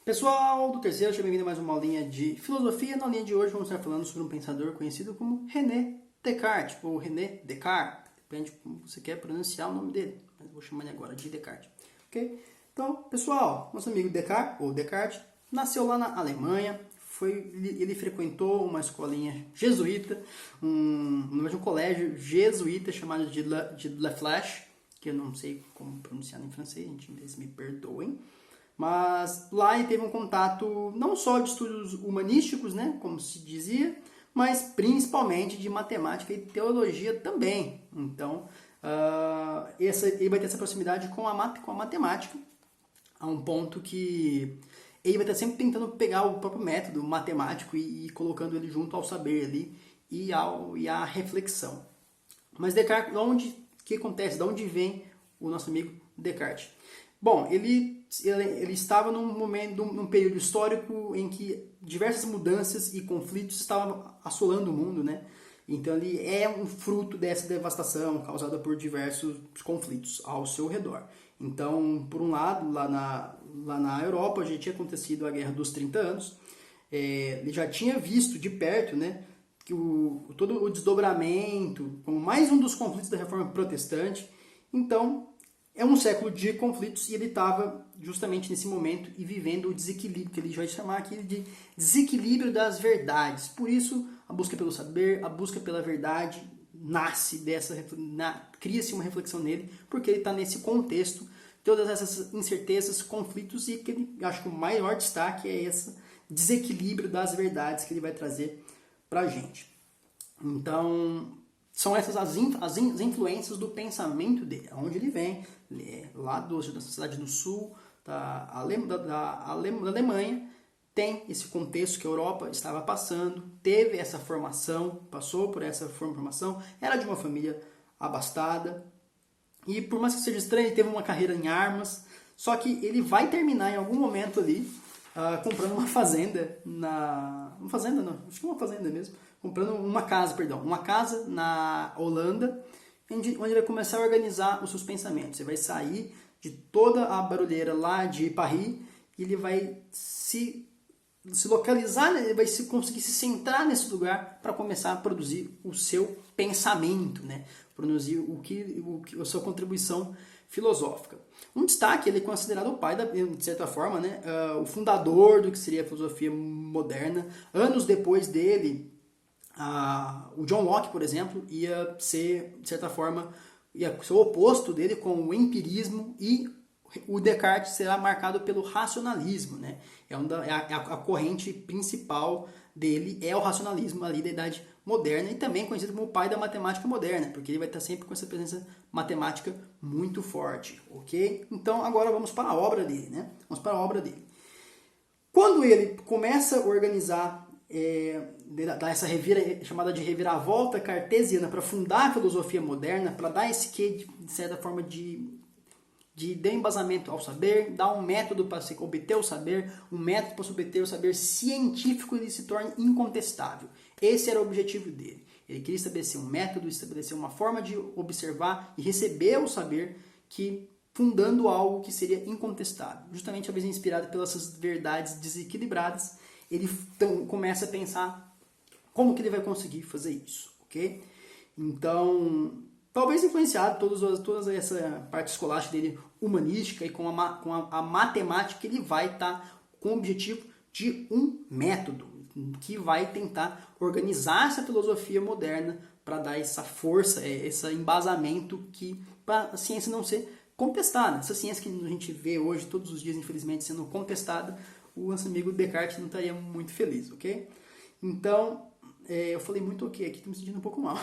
Pessoal do terceiro, seja bem-vindo a mais uma aulinha de filosofia. Na aulinha de hoje vamos estar falando sobre um pensador conhecido como René Descartes, ou René Descartes, depende de como você quer pronunciar o nome dele, mas eu vou chamar ele agora de Descartes, ok? Então, pessoal, nosso amigo Descartes, ou Descartes, nasceu lá na Alemanha, ele frequentou uma escolinha jesuíta, um colégio jesuíta chamado de La Flèche, que eu não sei como pronunciar em francês, gente, me perdoem. Mas lá ele teve um contato não só de estudos humanísticos, né, como se dizia, mas principalmente de matemática e teologia também. Então, ele vai ter essa proximidade com a matemática, a um ponto que ele vai estar sempre tentando pegar o próprio método matemático e colocando ele junto ao saber ali e à reflexão. Mas Descartes, que acontece? De onde vem o nosso amigo Descartes? Bom, ele estava num período histórico em que diversas mudanças e conflitos estavam assolando o mundo, né? Então ele é um fruto dessa devastação causada por diversos conflitos ao seu redor. Então, por um lado, lá na Europa já tinha acontecido a Guerra dos 30 Anos, ele já tinha visto de perto, né, que todo o desdobramento, como mais um dos conflitos da Reforma Protestante. Então, é um século de conflitos e ele estava justamente nesse momento e vivendo o desequilíbrio, que ele vai chamar aqui de desequilíbrio das verdades. Por isso, a busca pelo saber, a busca pela verdade cria-se uma reflexão nele, porque ele está nesse contexto, todas essas incertezas, conflitos, e que ele, acho que o maior destaque é esse desequilíbrio das verdades que ele vai trazer para a gente. Então, são essas as influências do pensamento dele, aonde ele vem, lá da cidade do sul, da Alemanha, tem esse contexto que a Europa estava passando, teve essa formação, passou por essa formação, era de uma família abastada, e por mais que seja estranho, ele teve uma carreira em armas, só que ele vai terminar em algum momento ali, comprando uma fazenda, uma fazenda não, acho que uma fazenda mesmo, comprando uma casa na Holanda, onde ele vai começar a organizar os seus pensamentos. Ele vai sair de toda a barulheira lá de Paris e ele vai se localizar, ele vai conseguir se centrar nesse lugar para começar a produzir o seu pensamento, né? Produzir a sua contribuição filosófica. Um destaque, ele é considerado o pai, de certa forma, né? O fundador do que seria a filosofia moderna. Anos depois dele, o John Locke, por exemplo, ia ser, de certa forma, ia ser o oposto dele com o empirismo, e o Descartes será marcado pelo racionalismo, né? A corrente principal dele é o racionalismo ali da Idade Moderna, e também conhecido como o pai da matemática moderna, porque ele vai estar sempre com essa presença matemática muito forte, ok? Então agora vamos para a obra dele, né? Vamos para a obra dele. Quando ele começa a organizar, dar essa chamada de reviravolta cartesiana para fundar a filosofia moderna, para dar esse quê, de certa forma, de embasamento ao saber, dar um método para se obter o saber, um método para se obter o saber científico, ele se torne incontestável. Esse era o objetivo dele. Ele queria estabelecer um método, estabelecer uma forma de observar e receber o saber, que fundando algo que seria incontestável. Justamente, talvez inspirado pelas verdades desequilibradas, ele então começa a pensar como que ele vai conseguir fazer isso, ok? Então, talvez influenciado toda essa parte escolástica dele, humanística, e com a matemática, ele vai estar com o objetivo de um método que vai tentar organizar essa filosofia moderna para dar essa força, esse embasamento para a ciência não ser contestada. Essa ciência que a gente vê hoje, todos os dias, infelizmente, sendo contestada, o nosso amigo Descartes não estaria muito feliz, ok? Então, eu falei muito ok aqui, estou me sentindo um pouco mal.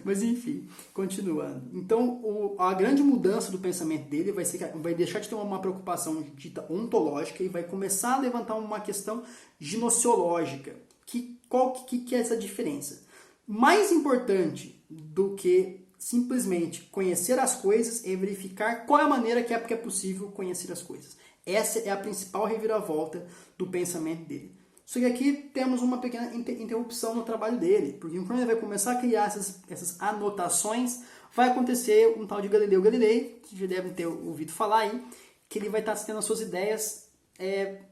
Mas enfim, continuando. Então, a grande mudança do pensamento dele vai deixar de ter uma preocupação dita ontológica e vai começar a levantar uma questão gnosiológica. Qual que é essa diferença? Mais importante do que simplesmente conhecer as coisas é verificar qual é a maneira que é possível conhecer as coisas. Essa é a principal reviravolta do pensamento dele. Só que aqui temos uma pequena interrupção no trabalho dele, porque quando ele vai começar a criar essas anotações, vai acontecer um tal de Galileu Galilei, que já devem ter ouvido falar aí, que ele vai estar tendo as suas ideias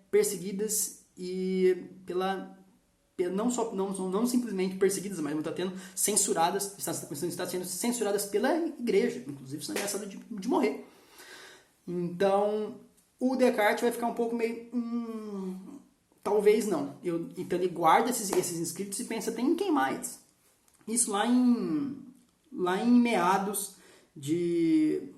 perseguidas e não simplesmente perseguidas, mas está tendo censuradas, está sendo censuradas pela igreja, inclusive sendo ameaçadas de morrer. Então, o Descartes vai ficar um pouco meio... talvez não. Então ele guarda esses escritos e pensa até em queimar eles. Isso lá em meados de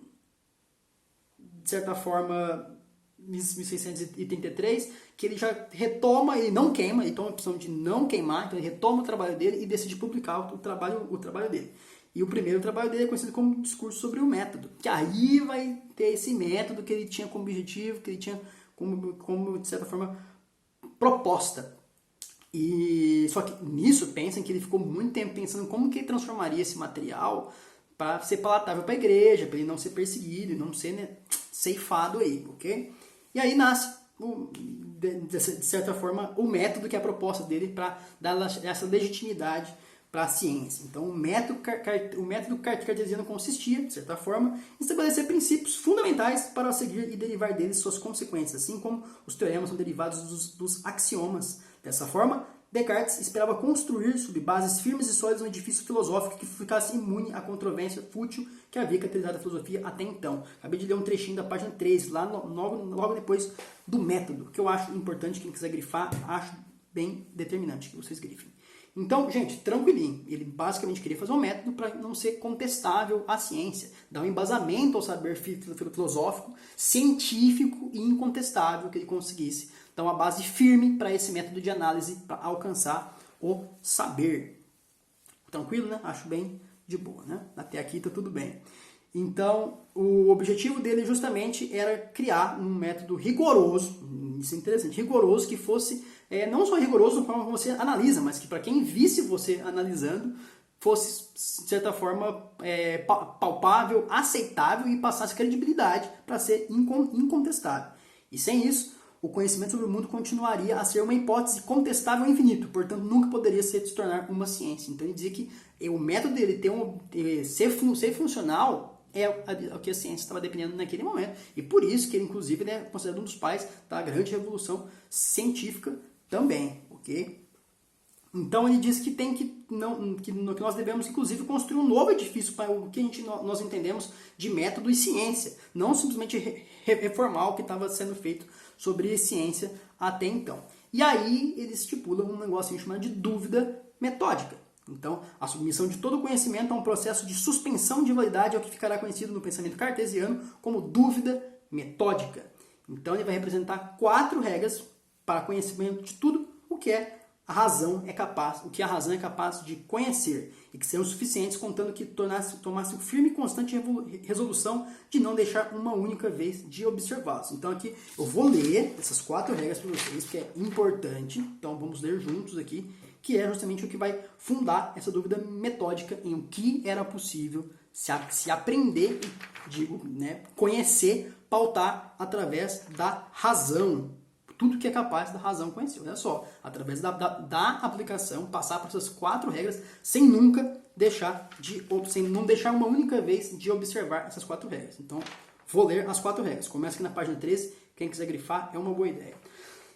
certa forma, 1683, que ele já retoma, ele não queima, ele toma a opção de não queimar, então ele retoma o trabalho dele e decide publicar o trabalho dele. E o primeiro trabalho dele é conhecido como Discurso sobre o Método, que aí vai ter esse método que ele tinha como objetivo, que ele tinha como de certa forma, proposta. E só que nisso, pensem que ele ficou muito tempo pensando como que ele transformaria esse material para ser palatável para a igreja, para ele não ser perseguido e não ser, né, ceifado aí, ok? E aí nasce, de certa forma, o método que é a proposta dele para dar essa legitimidade para a ciência. Então, o método cartesiano consistia, de certa forma, em estabelecer princípios fundamentais para seguir e derivar deles suas consequências, assim como os teoremas são derivados dos axiomas. Dessa forma, Descartes esperava construir, sob bases firmes e sólidas, um edifício filosófico que ficasse imune à controvérsia fútil que havia caracterizado a filosofia até então. Acabei de ler um trechinho da página 13, logo depois do método, que eu acho importante, quem quiser grifar, acho bem determinante que vocês grifem. Então, gente, tranquilinho. Ele basicamente queria fazer um método para não ser contestável à ciência, dar um embasamento ao saber filosófico, científico e incontestável que ele conseguisse. Então, uma base firme para esse método de análise para alcançar o saber. Tranquilo, né? Acho bem de boa, né? Até aqui tá tudo bem. Então, o objetivo dele justamente era criar um método rigoroso, isso é interessante, rigoroso, que fosse não só rigoroso na forma como você analisa, mas que para quem visse você analisando, fosse, de certa forma, palpável, aceitável e passasse credibilidade para ser incontestável. E sem isso, o conhecimento sobre o mundo continuaria a ser uma hipótese contestável ao infinito, portanto nunca poderia se tornar uma ciência. Então ele dizia que o método dele ser funcional é o que a ciência estava dependendo naquele momento. E por isso que ele, inclusive, é considerado um dos pais da grande revolução científica também, ok? Então ele diz que nós devemos, inclusive, construir um novo edifício para o que nós entendemos de método e ciência, não simplesmente reformar o que estava sendo feito sobre ciência até então. E aí ele estipula um negócio chamado de dúvida metódica. Então, a submissão de todo conhecimento a um processo de suspensão de validade é o que ficará conhecido no pensamento cartesiano como dúvida metódica. Então, ele vai representar 4 regras para conhecimento de tudo o que a razão é capaz de conhecer e que serão suficientes, contando que tomasse firme e constante resolução de não deixar uma única vez de observá-los. Então aqui eu vou ler essas 4 regras para vocês, que é importante, então vamos ler juntos aqui, que é justamente o que vai fundar essa dúvida metódica em o que era possível se aprender, conhecer, pautar através da razão. Tudo que é capaz da razão conhecer. Olha só, através da aplicação, passar por essas 4 regras sem nunca não deixar uma única vez de observar essas 4 regras. Então, vou ler as 4 regras. Começa aqui na página 13, quem quiser grifar é uma boa ideia.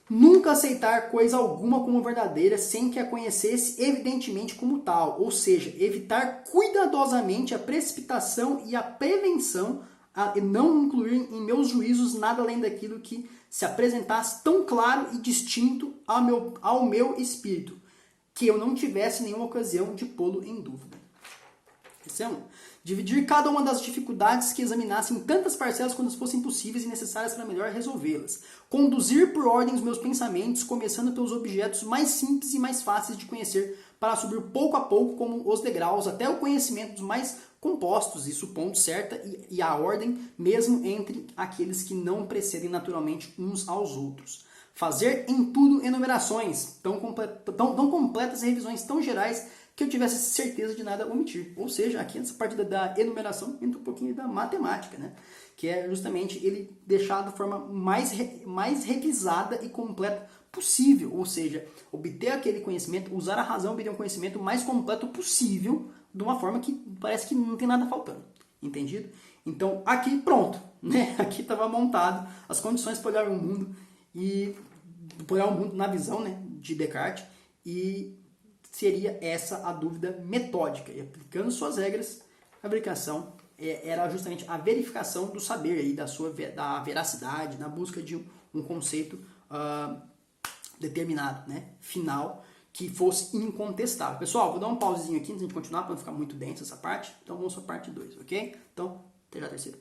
Nunca aceitar coisa alguma como verdadeira sem que a conhecesse evidentemente como tal, ou seja, evitar cuidadosamente a precipitação e a prevenção, e não incluir em meus juízos nada além daquilo que se apresentasse tão claro e distinto ao meu espírito, que eu não tivesse nenhuma ocasião de pô-lo em dúvida. Esse é um. Dividir cada uma das dificuldades que examinasse em tantas parcelas quanto fossem possíveis e necessárias para melhor resolvê-las. Conduzir por ordem os meus pensamentos, começando pelos objetos mais simples e mais fáceis de conhecer, para subir pouco a pouco como os degraus até o conhecimento dos mais compostos, e supondo certa e a ordem mesmo entre aqueles que não precedem naturalmente uns aos outros. Fazer em tudo enumerações tão completas e revisões tão gerais que eu tivesse certeza de nada omitir. Ou seja, aqui nessa parte da enumeração entra um pouquinho da matemática, né? Que é justamente ele deixar da forma mais revisada e completa possível. Ou seja, obter aquele conhecimento, usar a razão, obter um conhecimento mais completo possível, de uma forma que parece que não tem nada faltando. Entendido? Então, aqui pronto, né? Aqui estava montado as condições para olhar o mundo e olhar o mundo na visão, né, de Descartes, e seria essa a dúvida metódica. E aplicando suas regras, a verificação era justamente a verificação do saber, aí, da veracidade, na busca de um conceito determinado, né, final, que fosse incontestável. Pessoal, vou dar um pauzinho aqui antes de a gente continuar, para não ficar muito denso essa parte. Então vamos para a parte 2, ok? Então, até já, terceiro.